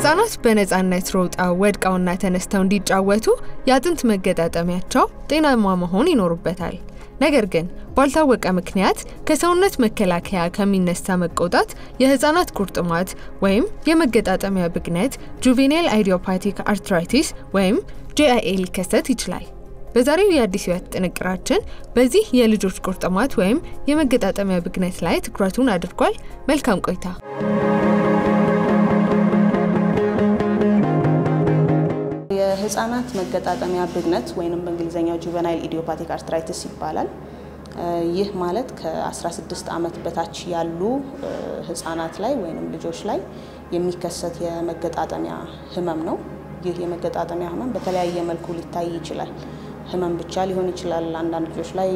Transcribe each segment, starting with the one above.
ህፃናት በነፃነት ሮጣው ወድቀውና ተነስተው እንዲጫወቱ ያጥንት መገጣጠሚያቸው ጤናማ መሆን ይኖርበታል። ነገር ግን ባልታወቀ ምክንያት ከሰውነት መከላከያ ከሚነሳ መቆጣት የህፃናት ቁርጥማት ወይም የመገጣጠሚያ ብግነት juvenile idiopathic arthritis ወይም JIA ሊከሰት ይችላል። በዛሬው የአዲስ ህይወት ጥንቅራችን በዚህ የልጆች ቁርጥማት ወይም የመገጣጠሚያ ብግነት ላይ ትኩረቱን አድርጓል። መልካም ቆይታ። የህፃናት መገጣጠሚያ ብግነት ወይንም በእንግሊዘኛው juvenile idiopathic arthritis ይባላል። ይህ ማለት ከ16 ዓመት በታች ያሉ ህፃናት ላይ ወይንም ልጆች ላይ የሚከሰት የመገጣጠሚያ ህመም ነው። ይህ የመገጣጠሚያ ህመም በተለያየ መልኩ ሊታይ ይችላል። ህመም ብቻ ሊሆን ይችላል። አንዳንድ ልጆች ላይ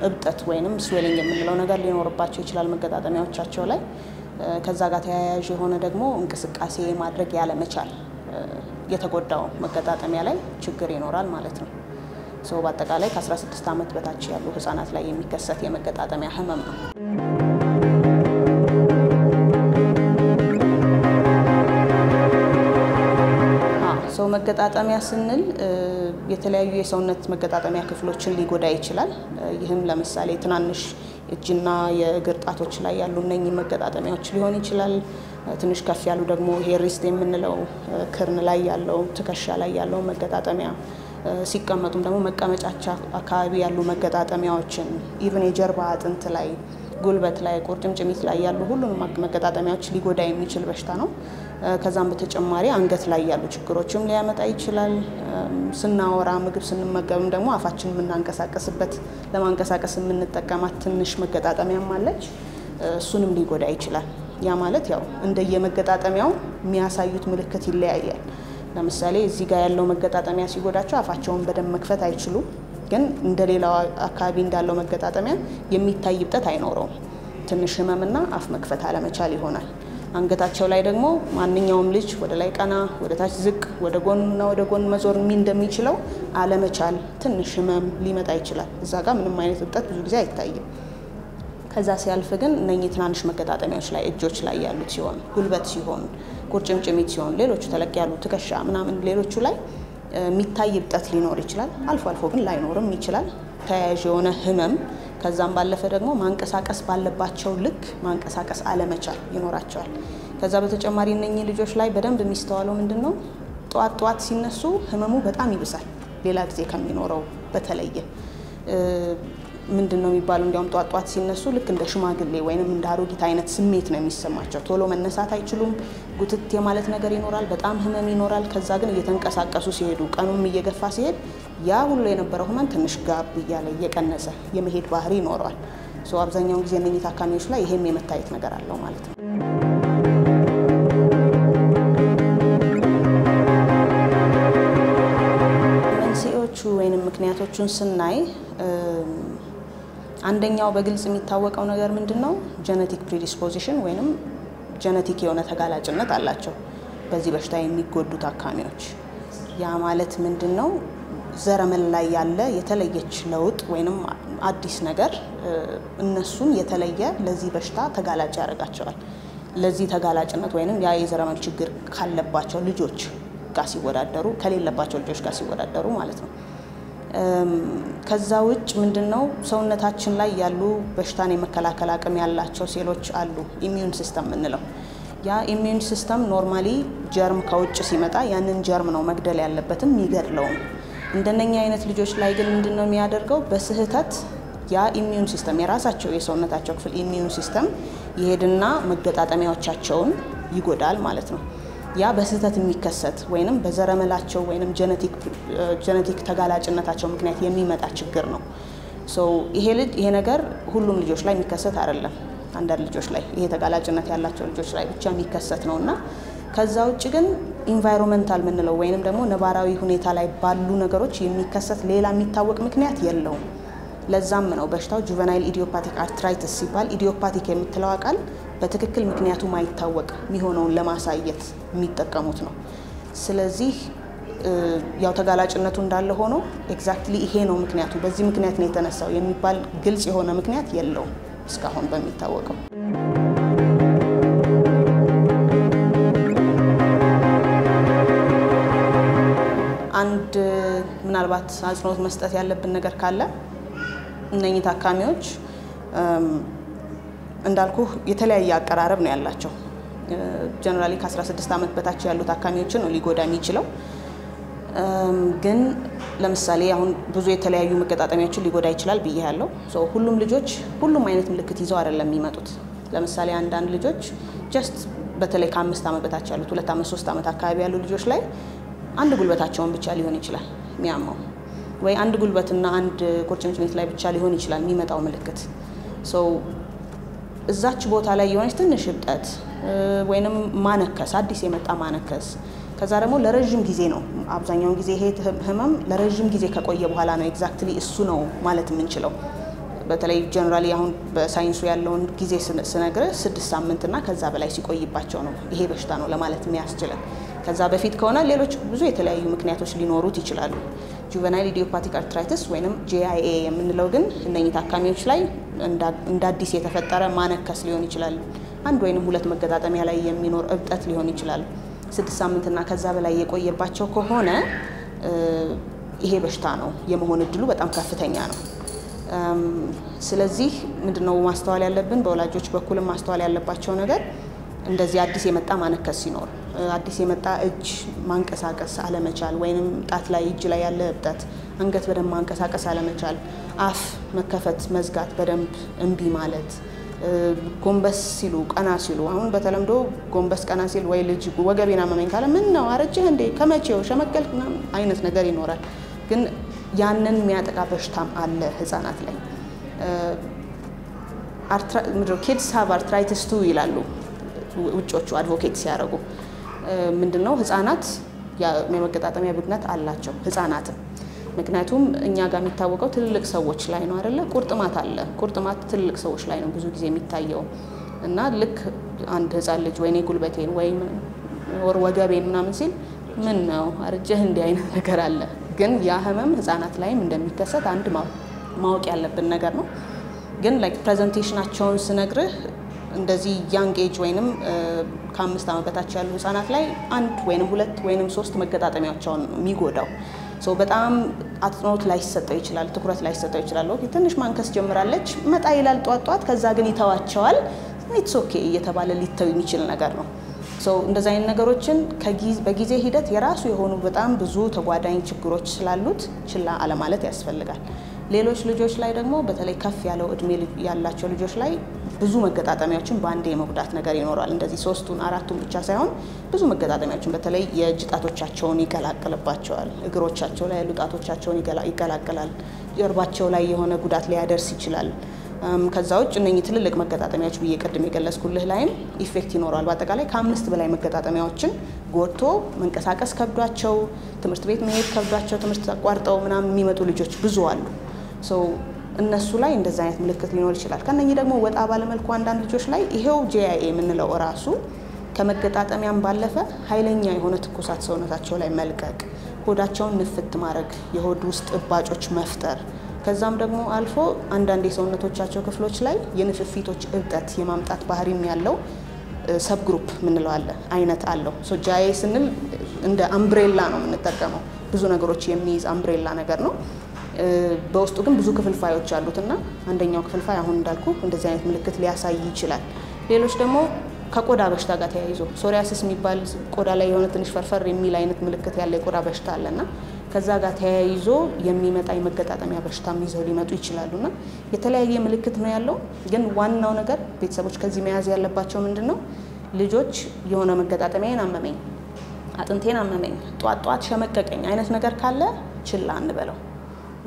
እብጠት ወይንም ስዌሊንግ የምንለው ነገር ሊኖርባቸው ይችላል መገጣጠሚያዎቻቸው ላይ። ከዛ ጋር ተያያዥ የሆነ ደግሞ እንቅስቃሴ ማድረግ ያለ መቻል የተጎዳው መገጣጠሚያ ላይ ችግር ይኖራል ማለት ነው። በአጠቃላይ ከ16 ዓመት በታች ያሉ ህፃናት ላይ የሚከሰት የመገጣጠሚያ ህመም ነው። መገጣጠሚያ ስንል የተለያዩ የሰውነት መገጣጠሚያ ክፍሎችን ሊጎዳ ይችላል። ይህም ለምሳሌ ትናንሽ እጅና የእግር ጣቶች ላይ ያሉ እነኚህ መገጣጠሚያዎች ሊሆን ይችላል። ትንሽ ከፍ ያሉ ደግሞ ይሄ ሪስት የምንለው ክርን ላይ ያለው ትከሻ ላይ ያለው መገጣጠሚያ፣ ሲቀመጡም ደግሞ መቀመጫቸው አካባቢ ያሉ መገጣጠሚያዎችን ኢቭን የጀርባ አጥንት ላይ፣ ጉልበት ላይ፣ ቁርጭምጭሚት ላይ ያሉ ሁሉንም መገጣጠሚያዎች ሊጎዳ የሚችል በሽታ ነው። ከዛም በተጨማሪ አንገት ላይ ያሉ ችግሮችም ሊያመጣ ይችላል። ስናወራ ምግብ ስንመገብም ደግሞ አፋችን የምናንቀሳቀስበት ለማንቀሳቀስ የምንጠቀማት ትንሽ መገጣጠሚያም አለች። እሱንም ሊጎዳ ይችላል። ያ ማለት ያው እንደየመገጣጠሚያው የሚያሳዩት ምልክት ይለያያል። ለምሳሌ እዚህ ጋር ያለው መገጣጠሚያ ሲጎዳቸው አፋቸውን በደንብ መክፈት አይችሉም። ግን እንደሌላው አካባቢ እንዳለው መገጣጠሚያ የሚታይ እብጠት አይኖረውም። ትንሽ ህመምና አፍ መክፈት አለመቻል ይሆናል። አንገታቸው ላይ ደግሞ ማንኛውም ልጅ ወደ ላይ ቀና፣ ወደ ታች ዝቅ፣ ወደ ጎንና ወደ ጎን መዞር እንደሚችለው አለመቻል፣ ትንሽ ህመም ሊመጣ ይችላል። እዛ ጋር ምንም አይነት እብጠት ብዙ ጊዜ አይታይም። ከዛ ሲያልፍ ግን እነኚህ ትናንሽ መገጣጠሚያዎች ላይ እጆች ላይ ያሉት ሲሆን፣ ጉልበት ሲሆን፣ ቁርጭምጭሚት ሲሆን፣ ሌሎቹ ተለቅ ያሉ ትከሻ ምናምን ሌሎቹ ላይ የሚታይ እብጠት ሊኖር ይችላል። አልፎ አልፎ ግን ላይኖርም ይችላል። ተያያዥ የሆነ ህመም ከዛም ባለፈ ደግሞ ማንቀሳቀስ ባለባቸው ልክ ማንቀሳቀስ አለመቻል ይኖራቸዋል። ከዛ በተጨማሪ እነኚህ ልጆች ላይ በደንብ የሚስተዋለው ምንድነው? ጧት ሲነሱ ህመሙ በጣም ይብሳል። ሌላ ጊዜ ከሚኖረው በተለየ ምንድነው የሚባለው? እንዲያውም ጧት ሲነሱ ልክ እንደ ሽማግሌ ወይንም እንደ አሮጊት አይነት ስሜት ነው የሚሰማቸው። ቶሎ መነሳት አይችሉም። ጉትት የማለት ነገር ይኖራል። በጣም ህመም ይኖራል። ከዛ ግን እየተንቀሳቀሱ ሲሄዱ ቀኑም እየገፋ ሲሄድ ያ ሁሉ የነበረው ህመም ትንሽ ጋብ እያለ እየቀነሰ የመሄድ ባህሪ ይኖራል። አብዛኛውን ጊዜ እነኚህ ታካሚዎች ላይ ይሄም የመታየት ነገር አለው ማለት ነው። መንስኤዎቹ ወይንም ምክንያቶቹን ስናይ አንደኛው በግልጽ የሚታወቀው ነገር ምንድነው? ጄኔቲክ ፕሪዲስፖዚሽን ወይንም ጄኔቲክ የሆነ ተጋላጭነት አላቸው በዚህ በሽታ የሚጎዱ ታካሚዎች። ያ ማለት ምንድነው? ዘረመል ላይ ያለ የተለየች ለውጥ ወይንም አዲስ ነገር እነሱን የተለየ ለዚህ በሽታ ተጋላጭ ያደርጋቸዋል። ለዚህ ተጋላጭነት ወይንም ያ የዘረመል ችግር ካለባቸው ልጆች ጋር ሲወዳደሩ ከሌለባቸው ልጆች ጋር ሲወዳደሩ ማለት ነው። ከዛ ውጭ ምንድነው? ሰውነታችን ላይ ያሉ በሽታን የመከላከል አቅም ያላቸው ሴሎች አሉ፣ ኢሚዩን ሲስተም ምንለው። ያ ኢሚዩን ሲስተም ኖርማሊ ጀርም ከውጭ ሲመጣ ያንን ጀርም ነው መግደል ያለበትም ይገድለውም። እንደነኛ አይነት ልጆች ላይ ግን ምንድነው የሚያደርገው? በስህተት ያ ኢሚዩን ሲስተም የራሳቸው የሰውነታቸው ክፍል ኢሚዩን ሲስተም ይሄድና መገጣጠሚያዎቻቸውን ይጎዳል ማለት ነው። ያ በስህተት የሚከሰት ወይንም በዘረመላቸው ወይንም ጄኔቲክ ተጋላጭነታቸው ምክንያት የሚመጣ ችግር ነው። ይሄ ነገር ሁሉም ልጆች ላይ የሚከሰት አይደለም። አንዳንድ ልጆች ላይ ይሄ ተጋላጭነት ያላቸው ልጆች ላይ ብቻ የሚከሰት ነውና ከዛ ውጭ ግን ኢንቫይሮንመንታል ምንለው ወይንም ደግሞ ነባራዊ ሁኔታ ላይ ባሉ ነገሮች የሚከሰት ሌላ የሚታወቅ ምክንያት የለውም። ለዛም ነው በሽታው juvenile idiopathic arthritis ሲባል ኢዲዮፓቲክ የምትለው ቃል በትክክል ምክንያቱ ማይታወቅ የሚሆነውን ለማሳየት የሚጠቀሙት ነው። ስለዚህ ያው ተጋላጭነቱ እንዳለ ሆኖ ኤግዛክትሊ ይሄ ነው ምክንያቱ በዚህ ምክንያት ነው የተነሳው የሚባል ግልጽ የሆነ ምክንያት የለውም እስካሁን በሚታወቀው። አንድ ምናልባት አጽንኦት መስጠት ያለብን ነገር ካለ እነኚህ ታካሚዎች እንዳልኩ የተለያየ አቀራረብ ነው ያላቸው ጀነራሊ ከ16 ዓመት በታች ያሉ ታካሚዎችን ነው ሊጎዳ የሚችለው ግን ለምሳሌ አሁን ብዙ የተለያዩ መገጣጠሚያዎችን ሊጎዳ ይችላል ብያለሁ ሁሉም ልጆች ሁሉም አይነት ምልክት ይዘው አይደለም የሚመጡት ለምሳሌ አንዳንድ ልጆች ጀስት በተለይ ከ5 ዓመት በታች ያሉት 2 ዓመት 3 ዓመት አካባቢ ያሉ ልጆች ላይ አንድ ጉልበታቸውን ብቻ ሊሆን ይችላል የሚያመው ወይ አንድ ጉልበትና አንድ ቁርጭምጭሚት ላይ ብቻ ሊሆን ይችላል የሚመጣው ምልክት እዛች ቦታ ላይ የሆነች ትንሽ እብጠት ወይንም ማነከስ አዲስ የመጣ ማነከስ ከዛ ደግሞ ለረጅም ጊዜ ነው አብዛኛውን ጊዜ ይሄ ህመም ለረጅም ጊዜ ከቆየ በኋላ ነው ኤግዛክትሊ እሱ ነው ማለት የምንችለው በተለይ ጀነራሊ አሁን በሳይንሱ ያለውን ጊዜ ስነግር 6 ሳምንትና ከዛ በላይ ሲቆይባቸው ነው ይሄ በሽታ ነው ለማለት የሚያስችለን ከዛ በፊት ከሆነ ሌሎች ብዙ የተለያዩ ምክንያቶች ሊኖሩት ይችላሉ juvenile idiopathic arthritis ወይንም JIA የምንለው ግን እነኚህ ታካሚዎች ላይ እንደ አዲስ የተፈጠረ ማነከስ ሊሆን ይችላል አንድ ወይንም ሁለት መገጣጠሚያ ላይ የሚኖር እብጠት ሊሆን ይችላል 6 ሳምንትና ከዛ በላይ የቆየባቸው ከሆነ ይሄ በሽታ ነው የመሆን እድሉ በጣም ከፍተኛ ነው ስለዚህ ምንድነው ማስተዋል ያለብን በወላጆች በኩልም ማስተዋል ያለባቸው ነገር እንደዚህ አዲስ የመጣ ማነከስ ሲኖር አዲስ የመጣ እጅ ማንቀሳቀስ አለመቻል ወይንም ጣት ላይ እጅ ላይ ያለ እብጠት አንገት በደም ማንቀሳቀስ አለመቻል አፍ መከፈት መዝጋት በደንብ እንቢ ማለት ጎንበስ ሲሉ ቀና ሲሉ አሁን በተለምዶ ጎንበስ ቀና ሲል ወይ ልጅ ወገቤና መመኝ ካለ ምን ነው አረጀህ እንዴ ከመቼው ሸመገልክ አይነት ነገር ይኖራል ግን ያንን የሚያጠቃ በሽታም አለ ህፃናት ላይ kids have arthritis too ይላሉ ውጮቹ አድቮኬት ሲያደርጉ ምንድነው ህፃናት የመገጣጠሚያ ብግነት አላቸው ህፃናትም ምክንያቱም እኛ ጋር የሚታወቀው ትልልቅ ሰዎች ላይ ነው አይደለ ቁርጥማት አለ ቁርጥማት ትልልቅ ሰዎች ላይ ነው ብዙ ጊዜ የሚታየው እና ልክ አንድ ህፃን ልጅ ወይኔ ጉልበቴን ወይ ወገቤን ምናምን ሲል ምን ነው አርጀህ እንደ አይነት ነገር አለ ግን ያ ህመም ህፃናት ላይም እንደሚከሰት አንድ ማወቅ ያለብን ነገር ነው ግን ላይክ ፕሬዘንቴሽናቸውን ስነግርህ እንደዚህ ያንግ ኤጅ ወይንም ከ5 ዓመት በታች ያሉ ህፃናት ላይ አንድ ወይንም ሁለት ወይንም 3 መገጣጠሚያቸውን የሚጎዳው በጣም አጥኖት ላይ ይሰጠው ይችላል ትኩረት ላይ ይሰጠው ይችላል ኦኬ ትንሽ ማንከስ ጀምራለች መጣ ይላል ጧጧት ከዛ ግን ይተዋቸዋል ኢትስ ኦኬ እየተባለ ሊተው የሚችል ነገር ነው እንደዛ አይነት ነገሮችን በጊዜ ሂደት የራሱ የሆኑ በጣም ብዙ ተጓዳኝ ችግሮች ስላሉት ችላ አለ ማለት ያስፈልጋል ሌሎች ልጆች ላይ ደግሞ በተለይ ከፍ ያለው እድሜ ያላቸው ልጆች ላይ ብዙ መገጣጠሚያዎችን ባንዴ የመጉዳት ነገር ይኖራል እንደዚህ 3ቱን 4ቱን ብቻ ሳይሆን ብዙ መገጣጠሚያዎችን በተለይ የጅጣቶቻቸውን ይቀላቀልባቸዋል እግሮቻቸው ላይ ያሉ ጣቶቻቸውን ይቀላቀላል ጀርባቸው ላይ የሆነ ጉዳት ሊያደርስ ይችላል ከዛው እነኚህ ትልልቅ መገጣጠሚያዎች በየቀድም የገለጽኩልህ ላይም ኢፌክት ይኖራል በአጠቃላይ ከ5 በላይ መገጣጠሚያዎችን ጎድቶ መንቀሳቀስ ከብዷቸው ትምህርት ቤት መሄድ ከብዷቸው ትምህርት አቋርጠው ምናምን የሚመጡ ልጆች ብዙ አሉ እነሱ ላይ እንደዛ አይነት ምልክት ሊኖር ይችላል ከነኚህ ደግሞ ወጣ ባለ መልኩ አንዳንድ ልጆች ላይ ይሄው JIA የምንለው ራሱ ከመገጣጠሚያም ባለፈ ኃይለኛ የሆነ ትኩሳት ሰውነታቸው ላይ መልቀቅ ሆዳቸውን ንፍት ማድረግ የሆድ ውስጥ እባጮች መፍጠር ከዛም ደግሞ አልፎ አንዳንድ የሰውነቶቻቸው ክፍሎች ላይ የንፍፊቶች እብጠት የማምጣት ባህሪም ያለው ሰብ ግሩፕ ምንለው አለ አይነት አለው JIA ስንል እንደ አምብሬላ ነው የምንጠቀመው ብዙ ነገሮች የሚይዝ አምብሬላ ነገር ነው በውስጡ ግን ብዙ ክፍልፋዮች አሉትና አንደኛው ክፍልፋይ አሁን እንዳልኩ እንደዚህ አይነት ምልክት ሊያሳይ ይችላል ሌሎች ደግሞ ከቆዳ በሽታ ጋር ተያይዞ ሶሪያሲስ የሚባል ቆዳ ላይ የሆነ ትንሽ ፈርፈር የሚል አይነት ምልክት ያለ የቆዳ በሽታ አለና ከዛ ጋር ተያይዞ የሚመጣ የመገጣጠሚያ በሽታም ይዘው ሊመጡ ይችላሉና የተለያየ ምልክት ነው ያለው ግን ዋናው ነገር ቤተሰቦች ከዚህ መያዝ ያለባቸው ምንድነው ልጆች የሆነ መገጣጠሚያን አመመኝ አጥንቴን አመመኝ ጧጧት ሸመቀቀኝ አይነት ነገር ካለ ችላ አንበለው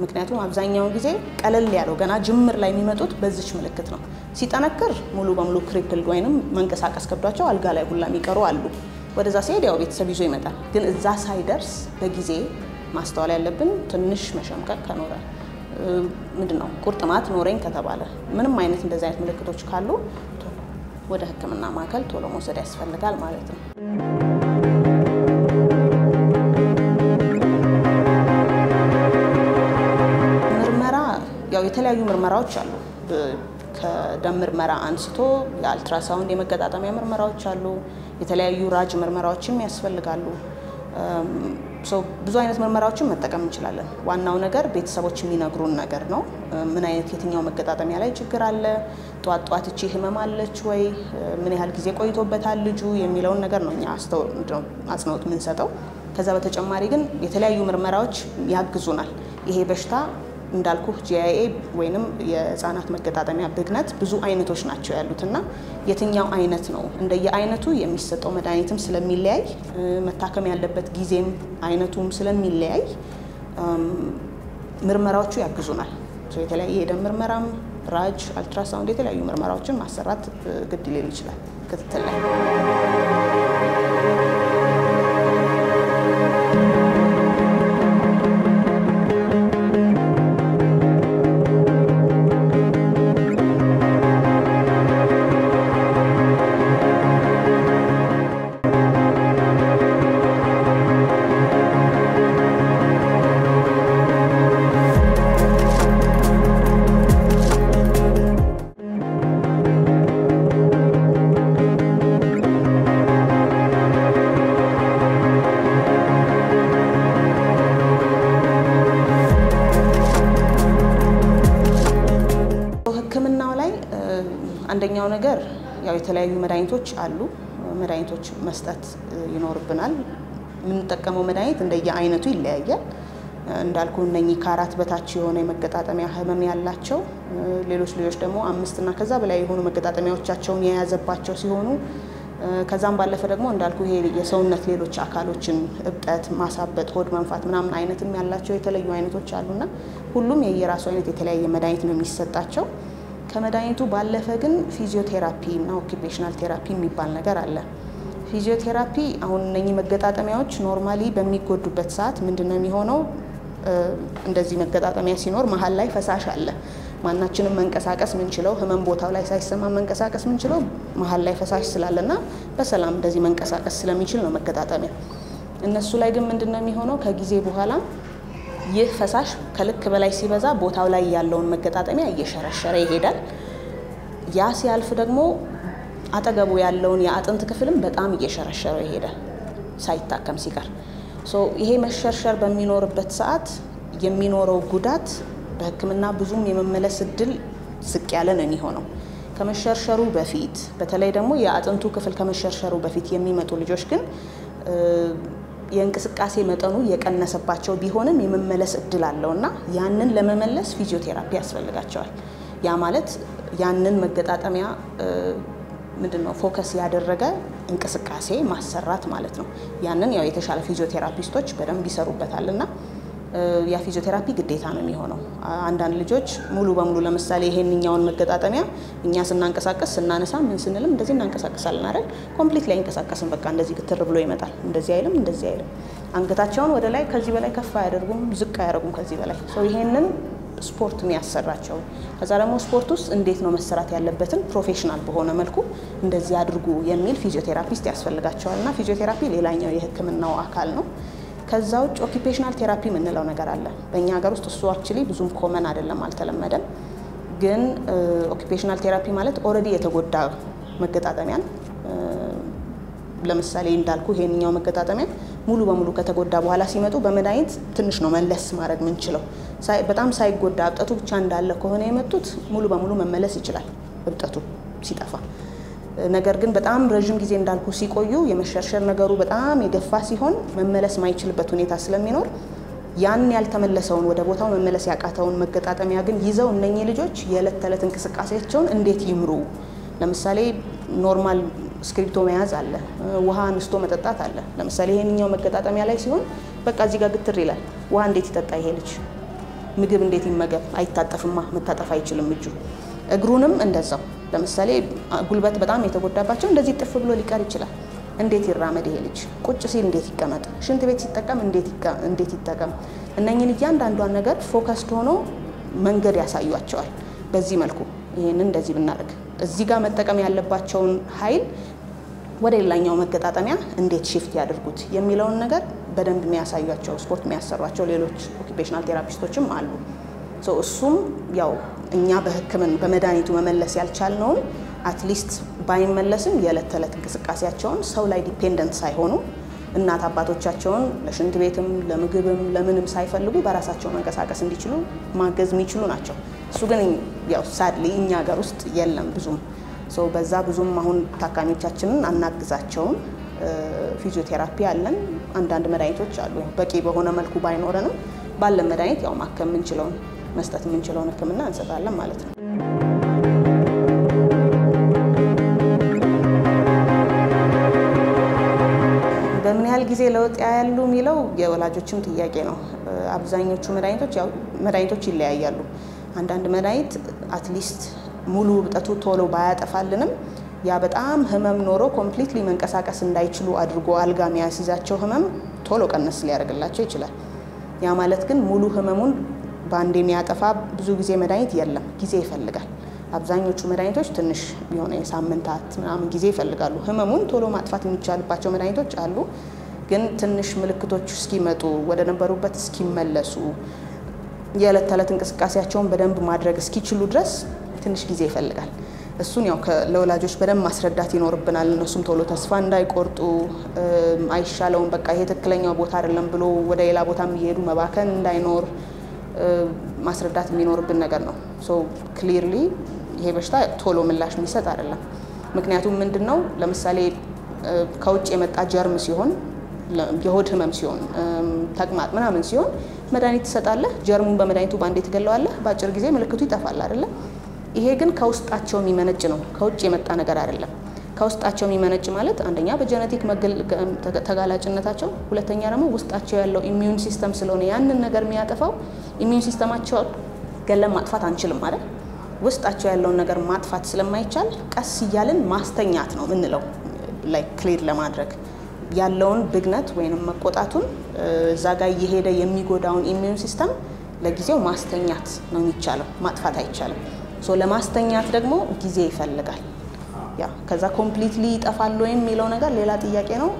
ምክንያቱም አብዛኛው ጊዜ ቀለል ያለው ገና ጅምር ላይ የሚመጡት በዚች ምልክት ነው ሲጠነክር ሙሉ በሙሉ ክሪፕልድ ወይንም መንቀሳቀስ ከብዷቸው አልጋ ላይ ሁላ የሚቀሩ አሉ ወደዛ ሲሄድ ያው ቤተሰብ ይዞ ይመጣል ግን እዛ ሳይደርስ በጊዜ ማስተዋል ያለብን ትንሽ መሸምቀቅ ከኖረ ምንድነው ቁርጥማት ኖረኝ ከተባለ ምንም አይነት እንደዚህ አይነት ምልክቶች ካሉ ወደ ህክምና ማዕከል ቶሎ መውሰድ ያስፈልጋል ማለት ነው ያው የተለያዩ ምርመራዎች አሉ ከደም ምርመራ አንስቶ የአልትራሳውንድ የመገጣጠሚያ ምርመራዎች አሉ የተለያዩ ራጅ ምርመራዎችም ያስፈልጋሉ ብዙ አይነት ምርመራዎችን መጠቀም እንችላለን። ዋናው ነገር ቤተሰቦች የሚነግሩን ነገር ነው። ምን አይነት የትኛው መገጣጠሚያ ላይ ችግር አለ፣ ጧት እቺ ህመም አለች ወይ፣ ምን ያህል ጊዜ ቆይቶበታል ልጁ የሚለውን ነገር ነው እኛ አጽንኦት የምንሰጠው። ከዛ በተጨማሪ ግን የተለያዩ ምርመራዎች ያግዙናል። ይሄ በሽታ እንዳልኩ GIA ወይንም የህፃናት መገጣጠሚያ ብግነት ብዙ አይነቶች ናቸው ያሉትና የትኛው አይነት ነው እንደየአይነቱ የሚሰጠው መድኃኒትም ስለሚለያይ መታከም ያለበት ጊዜም አይነቱም ስለሚለያይ ምርመራዎቹ ያግዙናል። የተለያየ የደም ምርመራም፣ ራጅ፣ አልትራሳውንድ የተለያዩ ምርመራዎችን ማሰራት ግድ ሊል ይችላል ክትትል ላይ። አንደኛው ነገር ያው የተለያዩ መድኃኒቶች አሉ። መድኃኒቶች መስጠት ይኖርብናል። የምንጠቀመው መድኃኒት እንደየአይነቱ ይለያያል። እንዳልኩ እነኚህ ከ4 በታች የሆነ የመገጣጠሚያ ህመም ያላቸው ሌሎች ደግሞ 5 እና ከዛ በላይ የሆኑ መገጣጠሚያዎቻቸውን የያዘባቸው ሲሆኑ ከዛም ባለፈ ደግሞ እንዳልኩ ይሄ የሰውነት ሌሎች አካሎችን እብጠት፣ ማሳበጥ፣ ሆድ መንፋት ምናምን አይነትም ያላቸው የተለያዩ አይነቶች አሉና ሁሉም የየራሱ አይነት የተለያየ መድኃኒት ነው የሚሰጣቸው። ከመድኃኒቱ ባለፈ ግን ፊዚዮቴራፒ እና ኦኩፔሽናል ቴራፒ የሚባል ነገር አለ። ፊዚዮቴራፒ አሁን እነኚህ መገጣጠሚያዎች ኖርማሊ በሚጎዱበት ሰዓት ምንድነው የሚሆነው? እንደዚህ መገጣጠሚያ ሲኖር መሀል ላይ ፈሳሽ አለ። ማናችንም መንቀሳቀስ ምንችለው ህመም ቦታው ላይ ሳይሰማ መንቀሳቀስ ምንችለው መሀል ላይ ፈሳሽ ስላለና በሰላም እንደዚህ መንቀሳቀስ ስለሚችል ነው መገጣጠሚያ። እነሱ ላይ ግን ምንድነው የሚሆነው? ከጊዜ በኋላ ይህ ፈሳሽ ከልክ በላይ ሲበዛ ቦታው ላይ ያለውን መገጣጠሚያ እየሸረሸረ ይሄዳል። ያ ሲያልፍ ደግሞ አጠገቡ ያለውን የአጥንት ክፍልም በጣም እየሸረሸረ ይሄዳል ሳይታከም ሲቀር። ይሄ መሸርሸር በሚኖርበት ሰዓት የሚኖረው ጉዳት በህክምና ብዙም የመመለስ እድል ዝቅ ያለ ነው የሚሆነው። ከመሸርሸሩ በፊት በተለይ ደግሞ የአጥንቱ ክፍል ከመሸርሸሩ በፊት የሚመጡ ልጆች ግን የእንቅስቃሴ መጠኑ የቀነሰባቸው ቢሆንም የመመለስ እድል አለውና ያንን ለመመለስ ፊዚዮቴራፒ ያስፈልጋቸዋል። ያ ማለት ያንን መገጣጠሚያ ምንድነው ፎከስ ያደረገ እንቅስቃሴ ማሰራት ማለት ነው። ያንን ያው የተሻለ ፊዚዮቴራፒስቶች በደንብ ይሰሩበታልና ያ ፊዚዮቴራፒ ግዴታ ነው የሚሆነው። አንዳንድ ልጆች ሙሉ በሙሉ ለምሳሌ ይሄንኛውን መገጣጠሚያ እኛ ስናንቀሳቀስ ስናነሳ ምን ስንልም እንደዚህ እናንቀሳቀሳለን አይደል? ኮምፕሊት ላይ እንቀሳቀስን በቃ እንደዚህ ግትር ብሎ ይመጣል። እንደዚህ አይልም እንደዚህ አይልም። አንገታቸውን ወደ ላይ ከዚህ በላይ ከፍ አያደርጉም፣ ዝቅ አያደርጉም ከዚህ በላይ። ይሄንን ስፖርት የሚያሰራቸው ከዛ ደግሞ ስፖርት ውስጥ እንዴት ነው መሰራት ያለበትን ፕሮፌሽናል በሆነ መልኩ እንደዚህ አድርጉ የሚል ፊዚዮቴራፒስት ያስፈልጋቸዋልና ፊዚዮቴራፒ ሌላኛው የህክምናው አካል ነው። ከዛ ውጭ ኦኩፔሽናል ቴራፒ የምንለው ነገር አለ። በእኛ ሀገር ውስጥ እሱ አክቹሊ ብዙም ኮመን አይደለም፣ አልተለመደም። ግን ኦኩፔሽናል ቴራፒ ማለት ኦልሬዲ የተጎዳ መገጣጠሚያን ለምሳሌ እንዳልኩ ይሄንኛው መገጣጠሚያ ሙሉ በሙሉ ከተጎዳ በኋላ ሲመጡ በመድኃኒት ትንሽ ነው መለስ ማድረግ ምንችለው። በጣም ሳይጎዳ እብጠቱ ብቻ እንዳለ ከሆነ የመጡት ሙሉ በሙሉ መመለስ ይችላል እብጠቱ ሲጠፋ። ነገር ግን በጣም ረጅም ጊዜ እንዳልኩ ሲቆዩ የመሸርሸር ነገሩ በጣም የገፋ ሲሆን መመለስ ማይችልበት ሁኔታ ስለሚኖር ያን ያልተመለሰውን ወደ ቦታው መመለስ ያቃተውን መገጣጠሚያ ግን ይዘው እነኚህ ልጆች የዕለት ተዕለት እንቅስቃሴያቸውን እንዴት ይምሩ? ለምሳሌ ኖርማል ስክሪፕቶ መያዝ አለ፣ ውሃ አንስቶ መጠጣት አለ። ለምሳሌ ይሄንኛው መገጣጠሚያ ላይ ሲሆን በቃ እዚህ ጋር ግትር ይላል። ውሃ እንዴት ይጠጣ ይሄ ልጅ? ምግብ እንዴት ይመገብ? አይታጠፍማ፣ መታጠፍ አይችልም እጁ። እግሩንም እንደዛው ለምሳሌ ጉልበት በጣም የተጎዳባቸው እንደዚህ ጥፍ ብሎ ሊቀር ይችላል። እንዴት ይራመድ ይሄ ልጅ? ቁጭ ሲል እንዴት ይቀመጥ? ሽንት ቤት ሲጠቀም እንዴት ይጠቀም? እነኚህን እያንዳንዷን ነገር ፎከስድ ሆኖ መንገድ ያሳዩአቸዋል። በዚህ መልኩ ይሄንን እንደዚህ ብናደርግ እዚህ ጋር መጠቀም ያለባቸውን ኃይል ወደ ሌላኛው መገጣጠሚያ እንዴት ሺፍት ያድርጉት የሚለውን ነገር በደንብ የሚያሳዩአቸው ስፖርት የሚያሰሯቸው ሌሎች ኦኩፔሽናል ቴራፒስቶችም አሉ። እሱም ያው እኛ በመድኃኒቱ መመለስ ያልቻልነውን አትሊስት ባይመለስም የዕለት ተዕለት እንቅስቃሴያቸውን ሰው ላይ ዲፔንደንት ሳይሆኑ እናት አባቶቻቸውን ለሽንት ቤትም ለምግብም ለምንም ሳይፈልጉ በራሳቸው መንቀሳቀስ እንዲችሉ ማገዝ የሚችሉ ናቸው። እሱ ግን ያው ሳድሊ እኛ ሀገር ውስጥ የለም ብዙም በዛ ብዙም አሁን ታካሚዎቻችንን አናግዛቸውም። ፊዚዮቴራፒ አለን፣ አንዳንድ መድኃኒቶች አሉ። በቂ በሆነ መልኩ ባይኖረንም ባለን መድኃኒት ያው ማከም የምንችለውን መስጠት የምንችለውን ሕክምና እንሰጣለን ማለት ነው። በምን ያህል ጊዜ ለውጥ ያያሉ የሚለው የወላጆችም ጥያቄ ነው። አብዛኞቹ መድኃኒቶች ይለያያሉ። አንዳንድ መድኃኒት አትሊስት ሙሉ እብጠቱ ቶሎ ባያጠፋልንም ያ በጣም ህመም ኖሮ ኮምፕሊትሊ መንቀሳቀስ እንዳይችሉ አድርጎ አልጋ የሚያስይዛቸው ህመም ቶሎ ቀነስ ሊያደርግላቸው ይችላል። ያ ማለት ግን ሙሉ ህመሙን ባንዴ የሚያጠፋ ብዙ ጊዜ መድኃኒት የለም፣ ጊዜ ይፈልጋል። አብዛኞቹ መድኃኒቶች ትንሽ የሆነ የሳምንታት ምናምን ጊዜ ይፈልጋሉ። ህመሙን ቶሎ ማጥፋት የሚቻልባቸው መድኃኒቶች አሉ፣ ግን ትንሽ ምልክቶች እስኪመጡ ወደ ነበሩበት እስኪመለሱ የዕለት ተዕለት እንቅስቃሴያቸውን በደንብ ማድረግ እስኪችሉ ድረስ ትንሽ ጊዜ ይፈልጋል። እሱን ያው ለወላጆች በደንብ ማስረዳት ይኖርብናል። እነሱም ቶሎ ተስፋ እንዳይቆርጡ አይሻለውም በቃ ይሄ ትክክለኛው ቦታ አይደለም ብሎ ወደ ሌላ ቦታም እየሄዱ መባከን እንዳይኖር ማስረዳት የሚኖርብን ነገር ነው። ክሊርሊ ይሄ በሽታ ቶሎ ምላሽ የሚሰጥ አይደለም። ምክንያቱም ምንድነው ለምሳሌ ከውጭ የመጣ ጀርም ሲሆን የሆድ ህመም ሲሆን ተቅማጥ ምናምን ሲሆን መድኃኒት ትሰጣለህ፣ ጀርሙን በመድኃኒቱ ባንዴ ትገለዋለህ፣ በአጭር ጊዜ ምልክቱ ይጠፋል አይደለ? ይሄ ግን ከውስጣቸው የሚመነጭ ነው፣ ከውጭ የመጣ ነገር አይደለም። ከውስጣቸው የሚመነጭ ማለት አንደኛ በጄኔቲክ ተጋላጭነታቸው፣ ሁለተኛ ደግሞ ውስጣቸው ያለው ኢሚዩን ሲስተም ስለሆነ ያንን ነገር የሚያጠፋው ኢሚዩን ሲስተማቸው ገለን ማጥፋት አንችልም ማለት ውስጣቸው ያለውን ነገር ማጥፋት ስለማይቻል ቀስ እያልን ማስተኛት ነው ምንለው ላይክ ክሊር ለማድረግ ያለውን ብግነት ወይንም መቆጣቱን እዛ ጋር እየሄደ የሚጎዳውን ኢሚዩን ሲስተም ለጊዜው ማስተኛት ነው የሚቻለው፣ ማጥፋት አይቻልም። ለማስተኛት ደግሞ ጊዜ ይፈልጋል። ያ ከዛ ኮምፕሊትሊ ይጠፋል ወይ የሚለው ነገር ሌላ ጥያቄ ነው።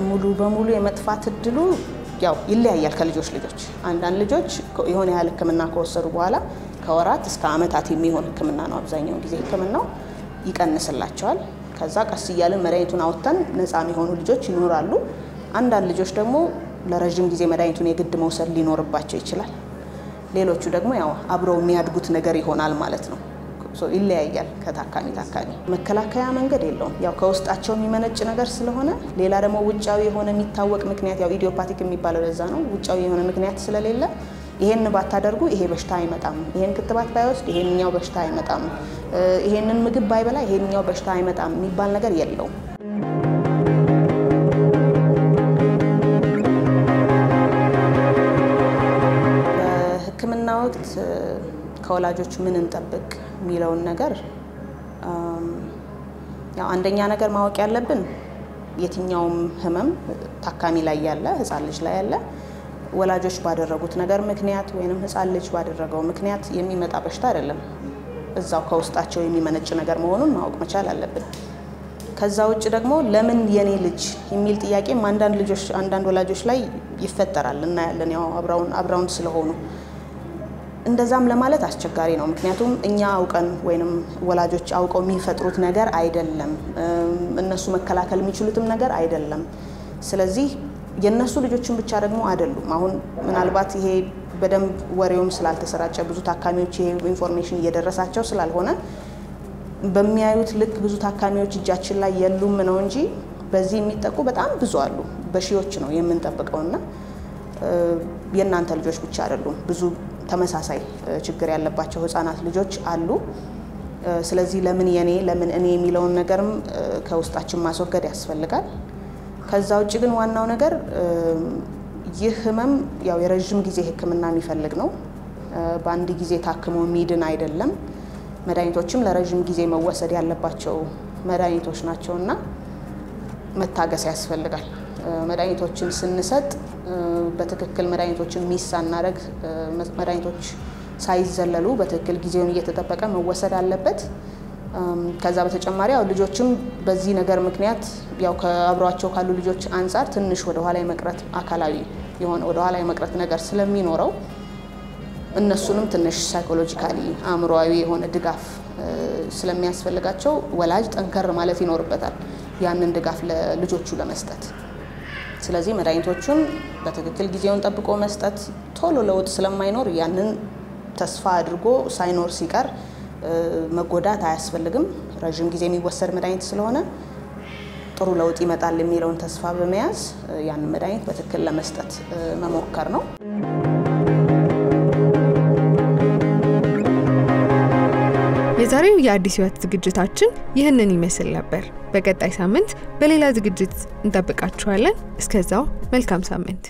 ሙሉ በሙሉ የመጥፋት እድሉ ያው ይለያያል ከልጆች ልጆች። አንዳንድ ልጆች የሆነ ያህል ሕክምና ከወሰዱ በኋላ ከወራት እስከ ዓመታት የሚሆን ሕክምና ነው አብዛኛው ጊዜ ሕክምናው ይቀንስላቸዋል። ከዛ ቀስ እያልን መድኃኒቱን አውጥተን ነፃ የሚሆኑ ልጆች ይኖራሉ። አንዳንድ ልጆች ደግሞ ለረጅም ጊዜ መድኃኒቱን የግድ መውሰድ ሊኖርባቸው ይችላል። ሌሎቹ ደግሞ ያው አብረው የሚያድጉት ነገር ይሆናል ማለት ነው። ይለያያል ከታካሚ ታካሚ። መከላከያ መንገድ የለውም ያው ከውስጣቸው የሚመነጭ ነገር ስለሆነ። ሌላ ደግሞ ውጫዊ የሆነ የሚታወቅ ምክንያት ያው ኢዲዮፓቲክ የሚባለው ለዛ ነው። ውጫዊ የሆነ ምክንያት ስለሌለ ይሄን ባታደርጉ ይሄ በሽታ አይመጣም፣ ይሄን ክትባት ባይወስድ ይሄንኛው በሽታ አይመጣም፣ ይሄንን ምግብ ባይበላ ይሄንኛው በሽታ አይመጣም የሚባል ነገር የለውም። በሕክምና ወቅት ከወላጆች ምን እንጠብቅ የሚለውን ነገር ያው አንደኛ ነገር ማወቅ ያለብን የትኛውም ህመም ታካሚ ላይ ያለ ህፃን ልጅ ላይ ያለ ወላጆች ባደረጉት ነገር ምክንያት ወይንም ህፃን ልጅ ባደረገው ምክንያት የሚመጣ በሽታ አይደለም። እዛው ከውስጣቸው የሚመነጭ ነገር መሆኑን ማወቅ መቻል አለብን። ከዛ ውጭ ደግሞ ለምን የኔ ልጅ የሚል ጥያቄም አንዳንድ ወላጆች ላይ ይፈጠራል እናያለን። ያው አብረውን ስለሆኑ እንደዛም ለማለት አስቸጋሪ ነው። ምክንያቱም እኛ አውቀን ወይንም ወላጆች አውቀው የሚፈጥሩት ነገር አይደለም፣ እነሱ መከላከል የሚችሉትም ነገር አይደለም። ስለዚህ የነሱ ልጆችን ብቻ ደግሞ አይደሉም። አሁን ምናልባት ይሄ በደንብ ወሬውም ስላልተሰራጨ ብዙ ታካሚዎች ይሄ ኢንፎርሜሽን እየደረሳቸው ስላልሆነ በሚያዩት ልክ ብዙ ታካሚዎች እጃችን ላይ የሉም ነው እንጂ በዚህ የሚጠቁ በጣም ብዙ አሉ። በሺዎች ነው የምንጠብቀውና የእናንተ ልጆች ብቻ አይደሉም፣ ብዙ ተመሳሳይ ችግር ያለባቸው ህፃናት ልጆች አሉ። ስለዚህ ለምን እኔ የሚለውን ነገርም ከውስጣችን ማስወገድ ያስፈልጋል። ከዛ ውጭ ግን ዋናው ነገር ይህ ህመም ያው የረጅም ጊዜ ህክምና የሚፈልግ ነው። በአንድ ጊዜ ታክሞ የሚድን አይደለም። መድኃኒቶችም ለረጅም ጊዜ መወሰድ ያለባቸው መድኃኒቶች ናቸውና መታገስ ያስፈልጋል። መድኃኒቶችን ስንሰጥ በትክክል መድኃኒቶችን ሚስ ሳናደርግ መድኃኒቶች ሳይዘለሉ በትክክል ጊዜውን እየተጠበቀ መወሰድ አለበት። ከዛ በተጨማሪ ያው ልጆችም በዚህ ነገር ምክንያት ያው ከአብሯቸው ካሉ ልጆች አንፃር ትንሽ ወደ ኋላ የመቅረት አካላዊ የሆነ ወደ ኋላ የመቅረት ነገር ስለሚኖረው እነሱንም ትንሽ ሳይኮሎጂካሊ አእምሮአዊ የሆነ ድጋፍ ስለሚያስፈልጋቸው ወላጅ ጠንከር ማለት ይኖርበታል። ያንን ድጋፍ ለልጆቹ ለመስጠት። ስለዚህ መድኃኒቶቹን በትክክል ጊዜውን ጠብቆ መስጠት ቶሎ ለውጥ ስለማይኖር ያንን ተስፋ አድርጎ ሳይኖር ሲቀር መጎዳት አያስፈልግም። ረጅም ጊዜ የሚወሰድ መድኃኒት ስለሆነ ጥሩ ለውጥ ይመጣል የሚለውን ተስፋ በመያዝ ያንን መድኃኒት በትክክል ለመስጠት መሞከር ነው። የዛሬው የአዲስ ህይወት ዝግጅታችን ይህንን ይመስል ነበር። በቀጣይ ሳምንት በሌላ ዝግጅት እንጠብቃችኋለን። እስከዛው መልካም ሳምንት።